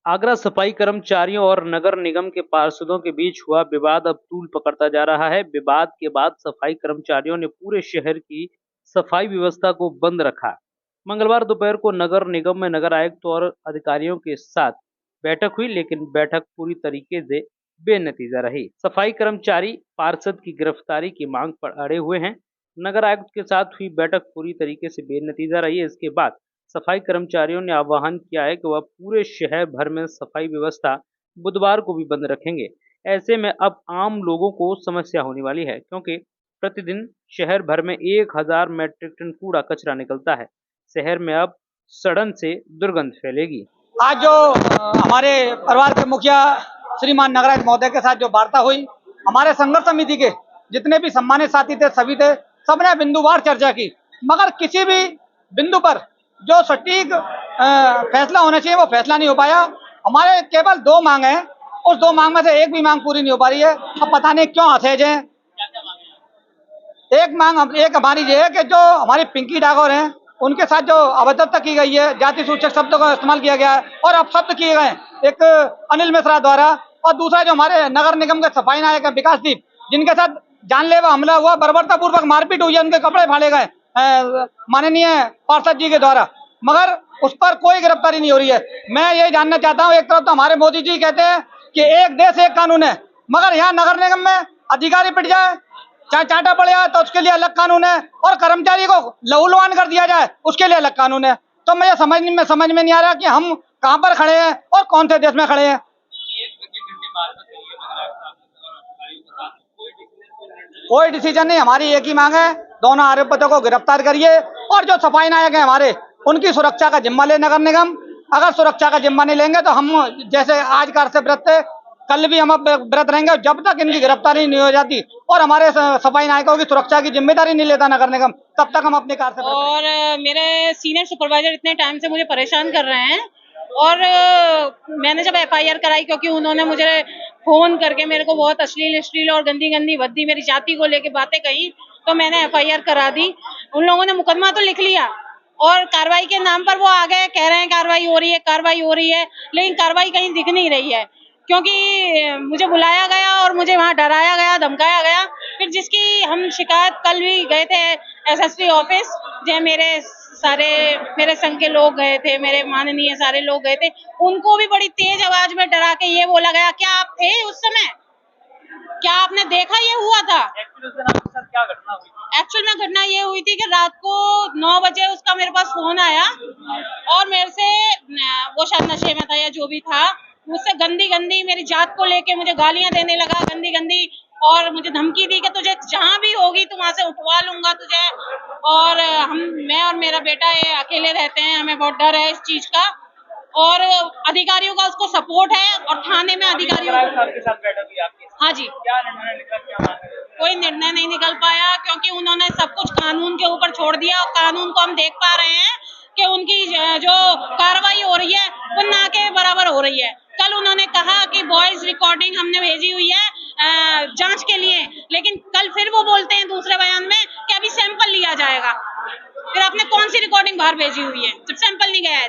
आगरा सफाई कर्मचारियों और नगर निगम के पार्षदों के बीच हुआ विवाद अब तूल पकड़ता जा रहा है। विवाद के बाद सफाई कर्मचारियों ने पूरे शहर की सफाई व्यवस्था को बंद रखा। मंगलवार दोपहर को नगर निगम में नगर आयुक्त और अधिकारियों के साथ बैठक हुई, लेकिन बैठक पूरी तरीके से बेनतीजा रही। सफाई कर्मचारी पार्षद की गिरफ्तारी की मांग पर अड़े हुए हैं। नगर आयुक्त के साथ हुई बैठक पूरी तरीके से बेनतीजा रही है। इसके बाद सफाई कर्मचारियों ने आह्वान किया है कि वह पूरे शहर भर में सफाई व्यवस्था बुधवार को भी बंद रखेंगे। ऐसे में अब आम लोगों को समस्या होने वाली है, क्योंकि प्रतिदिन शहर भर में 1000 मीट्रिक टन कूड़ा कचरा निकलता है। शहर में अब सड़न से दुर्गंध फैलेगी। आज जो हमारे परिवार के मुखिया श्रीमान नगराज महोदय के साथ जो वार्ता हुई, हमारे संघर्ष समिति के जितने भी सम्मानित साथी थे सभी थे, सबने बिंदुवार चर्चा की, मगर किसी भी बिंदु पर जो सटीक फैसला होना चाहिए वो फैसला नहीं हो पाया। हमारे केवल 2 मांग है, उस 2 मांग में से एक भी मांग पूरी नहीं हो पा रही है। अब पता नहीं क्यों असहज है। एक हमारी ये है कि जो हमारी पिंकी डाकोर हैं उनके साथ जो अभद्रता की गई है, जाति सूचक शब्दों का इस्तेमाल किया गया है और अपशब्द किए गए एक अनिल मिश्रा द्वारा, और दूसरा जो हमारे नगर निगम के सफाई नायक है विकासदीप, जिनके साथ जानलेवा हमला हुआ, बर्बरता पूर्वक मारपीट हुई है, उनके कपड़े फाड़े गए माननीय पार्षद जी के द्वारा, मगर उस पर कोई गिरफ्तारी नहीं हो रही है। मैं ये जानना चाहता हूँ, एक तरफ तो हमारे मोदी जी कहते हैं कि एक देश एक कानून है, मगर यहाँ नगर निगम में अधिकारी पिट जाए, चाहे चाटा पड़ जाए तो उसके लिए अलग कानून है, और कर्मचारी को लहूलुहान कर दिया जाए उसके लिए अलग कानून है। तो मुझे समझ में नहीं आ रहा कि हम कहाँ पर खड़े हैं और कौन से देश में खड़े हैं। कोई डिसीजन नहीं, हमारी एक ही मांग है, दोनों आरोपितों को गिरफ्तार करिए और जो सफाई नायक है हमारे, उनकी सुरक्षा का जिम्मा ले नगर निगम। अगर सुरक्षा का जिम्मा नहीं लेंगे तो हम जैसे आज कार से व्रत थे, कल भी हम अब व्रत रहेंगे जब तक इनकी गिरफ्तारी नहीं हो जाती और हमारे सफाई नायकों की सुरक्षा की जिम्मेदारी नहीं लेता नगर निगम, तब तक हम अपनी कार से। और मेरे सीनियर सुपरवाइजर इतने टाइम से मुझे परेशान कर रहे हैं, और मैंने जब एफआईआर कराई, क्योंकि उन्होंने मुझे फोन करके मेरे को बहुत अश्लील और गंदी गंदी भद्दी मेरी जाति को लेके बातें कही, तो मैंने एफआईआर करा दी। उन लोगों ने मुकदमा तो लिख लिया और कार्रवाई के नाम पर वो आ गए, कह रहे हैं कार्रवाई हो रही है, लेकिन कार्रवाई कहीं दिख नहीं रही है, क्योंकि मुझे बुलाया गया और मुझे वहां डराया गया, धमकाया गया। फिर जिसकी हम शिकायत कल भी गए थे एसएसपी ऑफिस, जो मेरे संघ के लोग गए थे, मेरे माननीय सारे लोग गए थे, उनको भी बड़ी तेज आवाज में डरा के ये बोला गया, क्या आप थे उस समय, क्या आपने देखा ये हुआ था? एक्चुअल में घटना ये हुई थी कि रात को 9 बजे उसका मेरे पास फोन आया और मेरे से, वो शायद नशे में था या जो भी था, मुझसे गंदी गंदी मेरी जात को लेके मुझे गालियां देने लगा, गंदी गंदी, और मुझे धमकी दी कि तुझे जहां भी होगी तो वहां से उठवा लूंगा तुझे। और मैं और मेरा बेटा ये अकेले रहते हैं, हमें बहुत डर है इस चीज का, और अधिकारियों का उसको सपोर्ट है, और थाने में अधिकारियों के साथ बैठक हुई आपकी? हाँ जी। क्या निर्णय निकला, क्या मांग रहे हैं? कोई निर्णय नहीं निकल पाया, क्योंकि उन्होंने सब कुछ कानून के ऊपर छोड़ दिया, और कानून को हम देख पा रहे हैं कि उनकी जो कार्रवाई हो रही है वो ना के बराबर हो रही है। कल उन्होंने कहा कि वॉइस रिकॉर्डिंग हमने भेजी हुई है जांच के लिए, लेकिन कल फिर वो बोलते हैं दूसरे बयान में कि अभी सैंपल लिया जाएगा। फिर आपने कौन सी रिकॉर्डिंग बाहर भेजी हुई है जब सैंपल नहीं गया है?